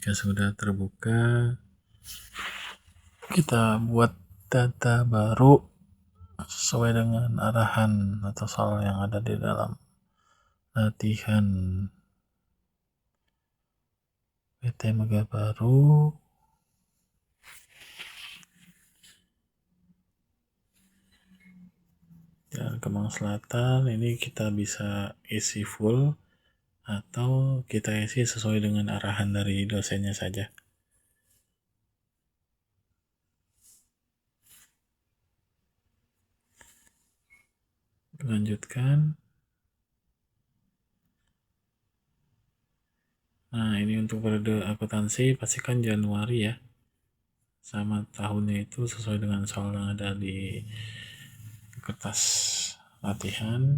Jika sudah terbuka, kita buat data baru sesuai dengan arahan atau soal yang ada di dalam latihan PT Mega Baru. Jalan Kemang Selatan, ini kita bisa isi full atau kita isi sesuai dengan arahan dari dosennya saja. Lanjutkan. Nah, ini untuk periode akuntansi pastikan Januari ya, sama tahunnya itu sesuai dengan soal yang ada di kertas latihan.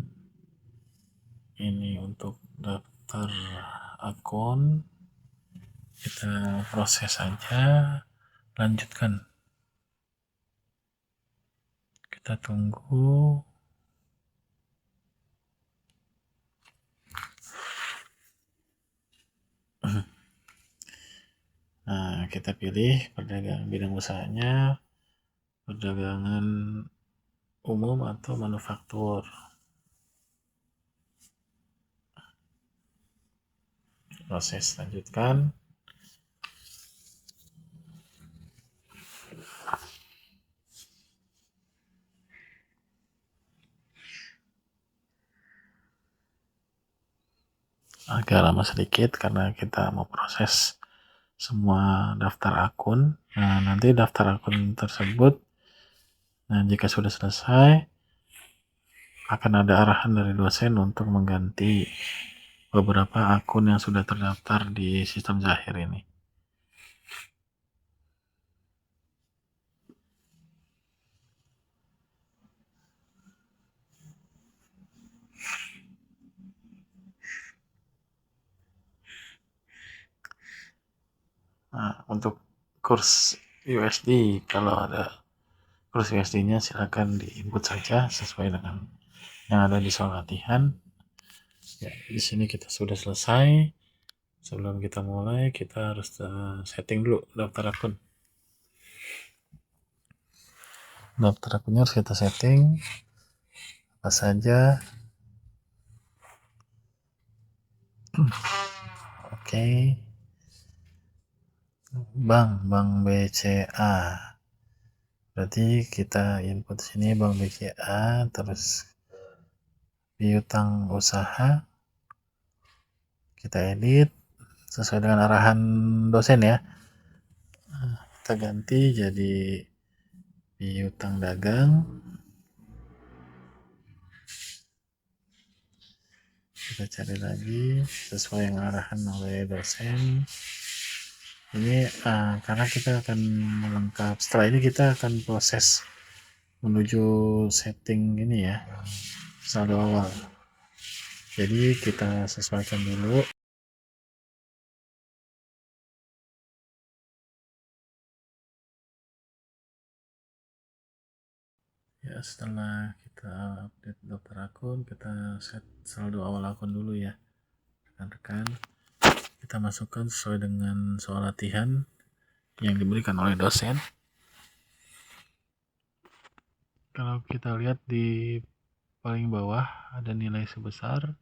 Ini untuk daftar akun, kita proses saja, lanjutkan. Kita tunggu. Nah, kita pilih perdagangan bidang usahanya, perdagangan umum atau manufaktur. Proses, lanjutkan. Agak lama sedikit karena kita mau proses semua daftar akun. Nah, nanti daftar akun tersebut, nah jika sudah selesai, akan ada arahan dari dosen untuk mengganti beberapa akun yang sudah terdaftar di sistem Zahir ini. Nah, untuk kurs USD, kalau ada kurs USD-nya silakan di-input saja sesuai dengan yang ada di soal latihan. Ya, di sini kita sudah selesai. Sebelum kita mulai, kita harus setting dulu daftar akun. Daftar akunnya harus kita setting apa saja. Oke. Bank BCA. Berarti kita input sini Bank BCA, terus piutang usaha. Kita edit sesuai dengan arahan dosen ya. Kita ganti jadi piutang dagang. Kita cari lagi sesuai yang arahan oleh dosen. Ini karena kita akan melengkap, setelah ini kita akan proses menuju setting ini ya, saldo awal. Jadi kita sesuaikan dulu. Ya, setelah kita update daftar akun, kita set saldo awal akun dulu ya rekan-rekan. Kita masukkan sesuai dengan soal latihan yang diberikan oleh dosen. Kalau kita lihat di paling bawah ada nilai sebesar,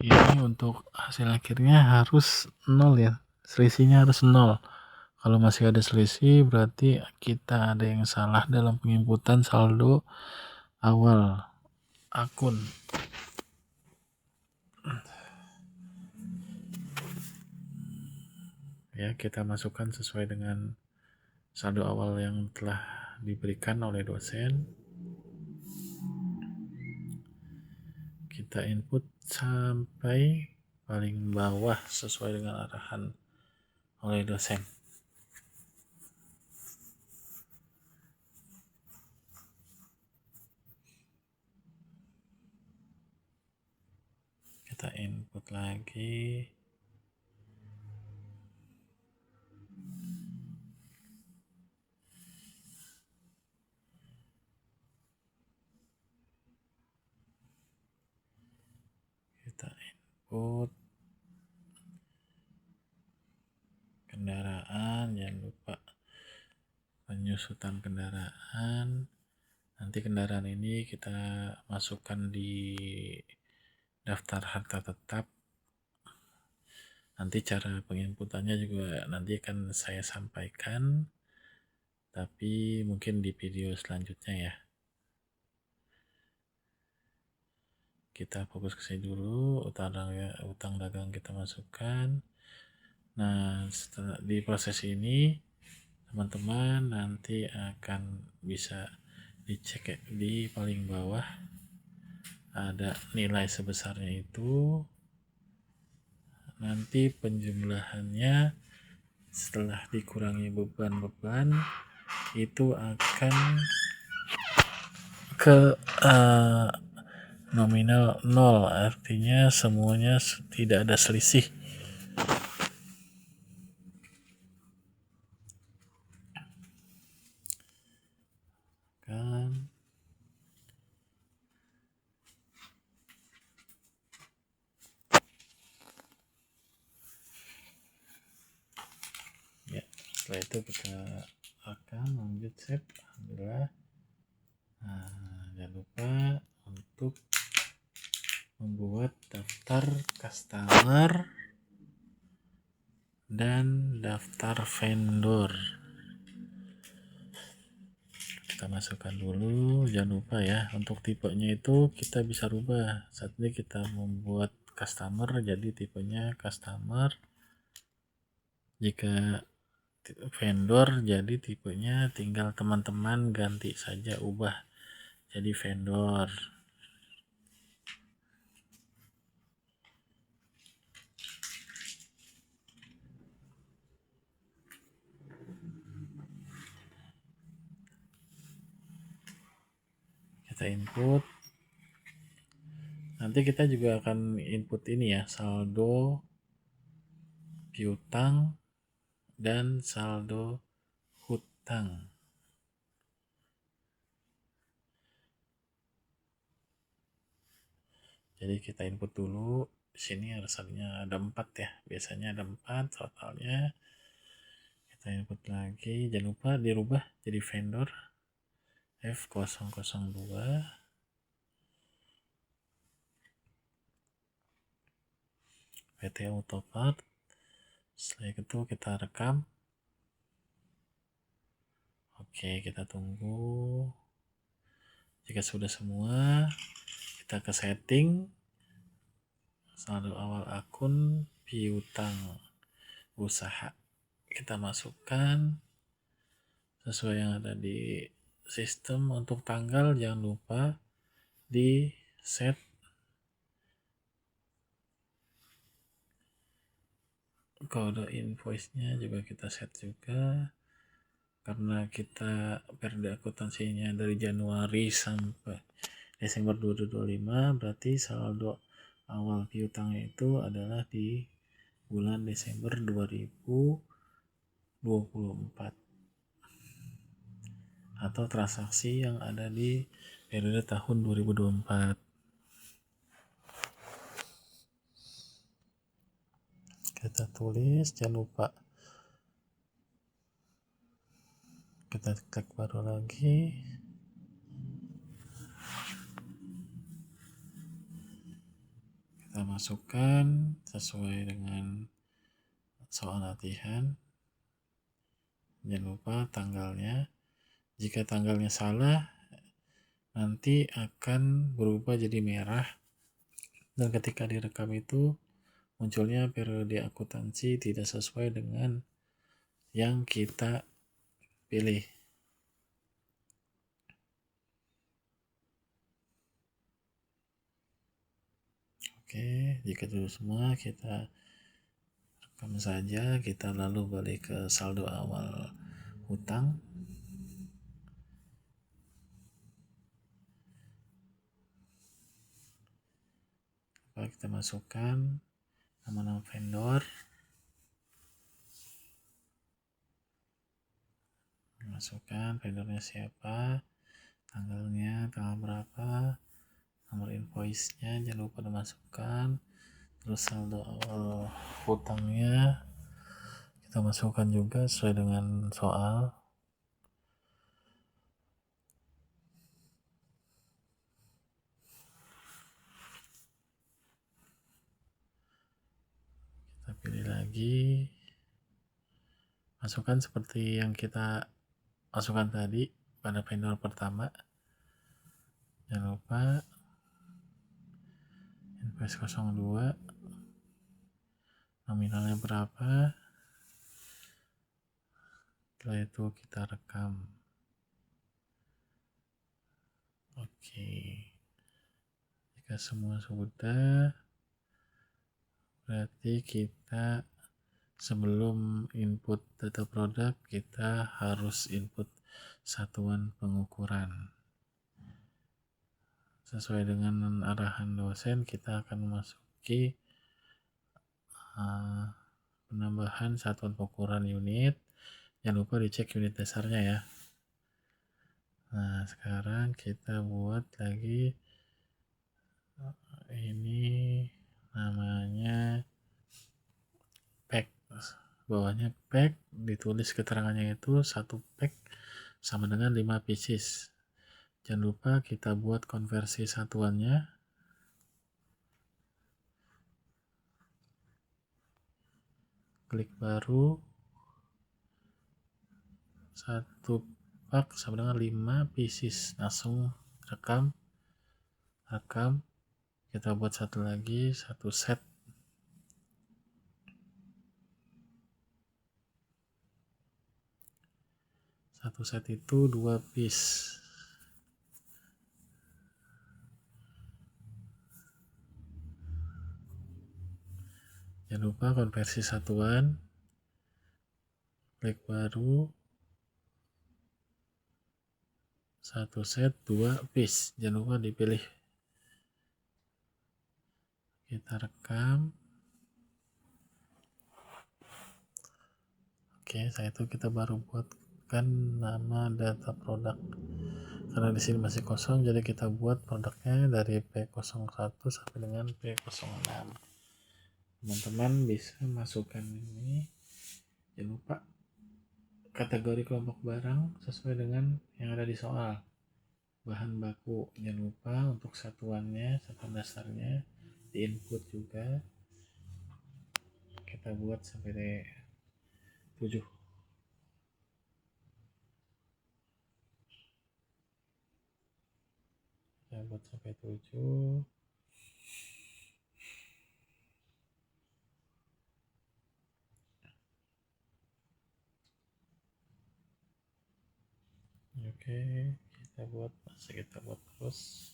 ini untuk hasil akhirnya harus 0 ya, selisihnya harus 0. Kalau masih ada selisih berarti kita ada yang salah dalam penginputan saldo awal akun. Ya, kita masukkan sesuai dengan saldo awal yang telah diberikan oleh dosen. Kita input sampai paling bawah sesuai dengan arahan oleh dosen. Kita input lagi. Kita input. kendaraan, jangan lupa penyusutan kendaraan. Nanti kendaraan ini kita masukkan di daftar harta tetap. Nanti cara penginputannya juga nanti akan saya sampaikan, tapi mungkin di video selanjutnya ya. Kita fokus ke sini dulu, utang dagang kita masukkan. Nah, setelah di proses ini teman-teman nanti akan bisa dicek ya, di paling bawah ada nilai sebesarnya itu. Nanti penjumlahannya setelah dikurangi beban-beban itu akan ke nominal 0, artinya semuanya tidak ada selisih. Kan ya, setelah itu kita akan lanjut save. Alhamdulillah. Nah, jangan lupa untuk membuat daftar customer dan daftar vendor. Kita masukkan dulu, jangan lupa ya, untuk tipenya itu kita bisa rubah. Saat ini kita membuat customer, jadi tipenya customer. Jika vendor, jadi tipenya tinggal teman-teman ganti saja, ubah jadi vendor. Kita input. Nanti kita juga akan input ini ya, saldo piutang dan saldo hutang. Jadi kita input dulu. Di sini harusnya ada 4 ya, biasanya ada 4 totalnya. Kita input lagi, jangan lupa dirubah jadi vendor F002. PT Autopart. Setelah itu kita rekam. Oke, kita tunggu. Jika sudah semua, kita ke setting, saldo awal akun, piutang usaha. Kita masukkan sesuai yang ada di sistem. Untuk tanggal jangan lupa di set. Kode invoice-nya juga kita set juga, karena kita periode akuntansinya dari Januari sampai Desember 2025, berarti saldo awal piutangnya itu adalah di bulan Desember 2024 atau transaksi yang ada di periode tahun 2024. Kita tulis, jangan lupa kita klik baru lagi. Kita masukkan sesuai dengan soal latihan. Jangan lupa tanggalnya. Jika tanggalnya salah, nanti akan berubah jadi merah, dan ketika direkam itu munculnya periode akuntansi tidak sesuai dengan yang kita pilih. Oke, jika sudah semua kita rekam saja. Kita lalu balik ke saldo awal hutang. Kita masukkan nama-nama vendor, masukkan vendornya siapa, tanggalnya tanggal berapa, nomor invoice-nya jangan lupa dimasukkan, terus saldo awal hutangnya kita masukkan juga sesuai dengan soal. Kita pilih lagi, masukkan seperti yang kita masukkan tadi pada vendor pertama. Jangan lupa invoice 02, nominalnya berapa, setelah itu kita rekam. Oke, jika semua sudah, berarti kita sebelum input data produk kita harus input satuan pengukuran. Sesuai dengan arahan dosen, kita akan memasuki penambahan satuan pengukuran unit. Jangan lupa dicek unit dasarnya ya. Nah, sekarang kita buat lagi, ini namanya pack, bawahnya pack, ditulis keterangannya itu 1 pack sama dengan 5 pieces. Jangan lupa kita buat konversi satuannya. Klik baru, 1 pack sama dengan 5 pieces. Langsung rekam. Kita buat satu lagi, 1 set. Satu set itu 2 piece. Jangan lupa konversi satuan, klik baru, 1 set 2 piece. Jangan lupa dipilih. Kita rekam. Oke, setelah itu kita baru buatkan nama data produk. Karena di sini masih kosong, jadi kita buat produknya dari P01 sampai dengan P06. Teman-teman bisa masukkan ini. Jangan lupa kategori kelompok barang sesuai dengan yang ada di soal. Bahan baku, jangan lupa untuk satuan dasarnya di input juga. Kita buat sampai 7. Kita buat sampai 7. Oke, kita buat terus.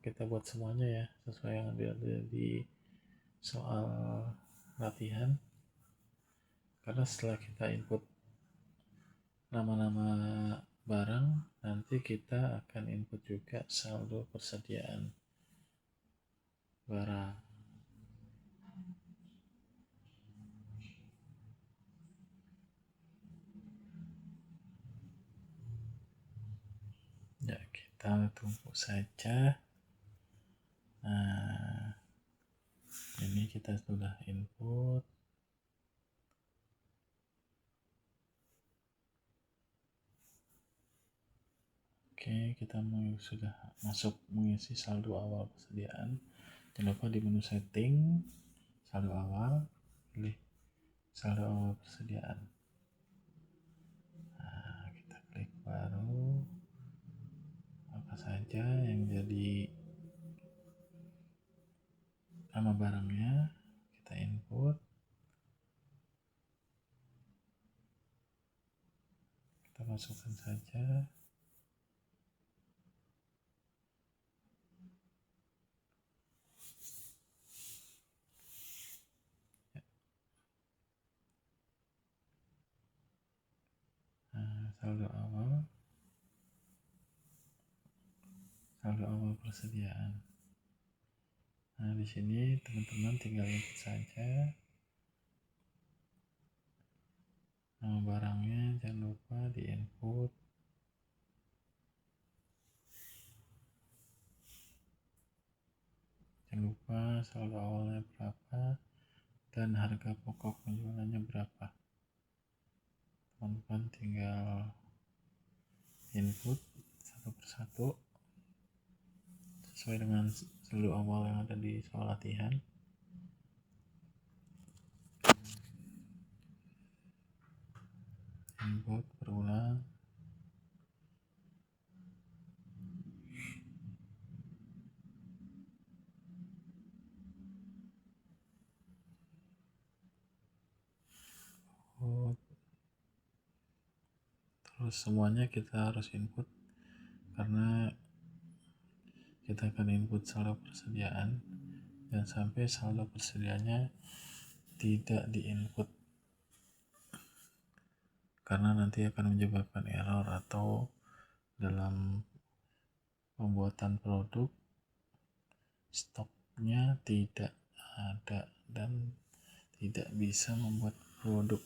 Kita buat semuanya ya, sesuai yang ada di soal latihan. Karena setelah kita input nama-nama barang, nanti kita akan input juga saldo persediaan barang. Ya, kita tunggu saja. Nah, ini kita sudah input. Oke, kita sudah masuk mengisi saldo awal persediaan. Jangan lupa di menu setting, saldo awal, pilih saldo awal persediaan. Nah, kita klik baru. Apa saja yang jadi nama barangnya, kita input. Kita masukkan saja. Saldo awal persediaan. Nah, di sini teman-teman tinggal input saja nama barangnya, jangan lupa di input. Jangan lupa saldo awalnya berapa dan harga pokok penjualannya berapa. Teman-teman tinggal input satu persatu sesuai dengan saldo awal yang ada di soal latihan. Input berulang. Terus semuanya kita harus input karena kita akan input saldo persediaan dan sampai saldo persediaannya tidak diinput karena nanti akan menyebabkan error atau dalam pembuatan produk stoknya tidak ada dan tidak bisa membuat produk.